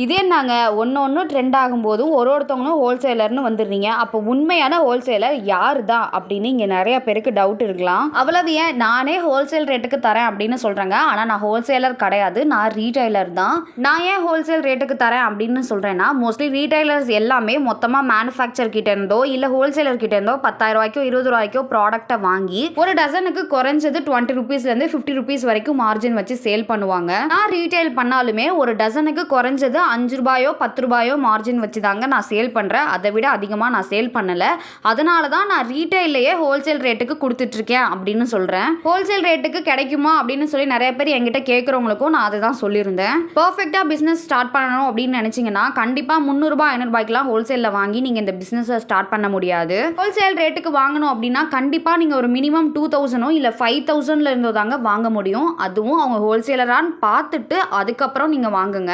இதே நாங்க ஒன்று ட்ரெண்ட் ஆகும்போது ஒருத்தவங்களும் ஹோல்சேலர்னு வந்துடுறீங்க. அப்போ உண்மையான ஹோல்சேலர் யார் தான் அப்படின்னு இங்கே நிறைய பேருக்கு டவுட் இருக்கலாம். அவ்வளவு ஏன், நானே ஹோல்சேல் ரேட்டுக்கு தரேன் அப்படின்னு சொல்கிறேங்க. ஆனால் நான் ஹோல்சேலர் கிடையாது, நான் ரீட்டைலர் தான். நான் ஏன் ஹோல்சேல் ரேட்டுக்கு தரேன் அப்படின்னு சொல்கிறேன்னா, மோஸ்ட்லி ரீட்டைலர்ஸ் எல்லாமே மொத்தமாக மேனுஃபேக்சர் கிட்ட இருந்தோ இல்லை ஹோல்சேலர் கிட்ட இருந்தோ 10,000 ரூபாய்க்கோ 20 ரூபாய்க்கோ ப்ராடக்ட்டை வாங்கி ஒரு டசனுக்கு குறைஞ்சது 20 ரூபீஸ்லேருந்து 50 ரூபீஸ் வரைக்கும் மார்ஜின் வச்சு சேல் பண்ணுவாங்க. நான் ரீட்டைல் பண்ணாலுமே ஒரு டசனுக்கு குறைஞ்சது 5 ரூபாயோ 10 ரூபாயோ மார்ஜின் வச்சு தாங்க நான் சேல் பண்ணுறேன். அதை விட அதிகமாக நான் சேல் பண்ணலை. அதனால தான் நான் ரீட்டைல்லையே ஹோல்சேல் ரேட்டுக்கு கொடுத்துட்ருக்கேன் அப்படின்னு சொல்கிறேன். ஹோல்சேல் ரேட்டுக்கு கிடைக்குமா அப்படின்னு சொல்லி நிறைய பேர் என்கிட்ட கேட்குறவங்களுக்கும் நான் அதை தான் சொல்லியிருந்தேன். பர்ஃபெக்டாக பிஸ்னஸ் ஸ்டார்ட் பண்ணணும் அப்படின்னு நினச்சிங்கன்னா கண்டிப்பாக 300 ரூபாய் 500 ரூபாய்க்குலாம் ஹோல்சேலில் வாங்கி நீங்கள் இந்த பிஸ்னஸை ஸ்டார்ட் பண்ண முடியாது. ஹோல்சேல் ரேட்டுக்கு வாங்கணும் அப்படின்னா கண்டிப்பாக நீங்கள் ஒரு மினிமம் 2000 இல்லை 5000 இருந்தோ தாங்க வாங்க முடியும். அதுவும் அவங்க ஹோல்சேலரான்னு பார்த்துட்டு அதுக்கப்புறம் நீங்கள் வாங்குங்க.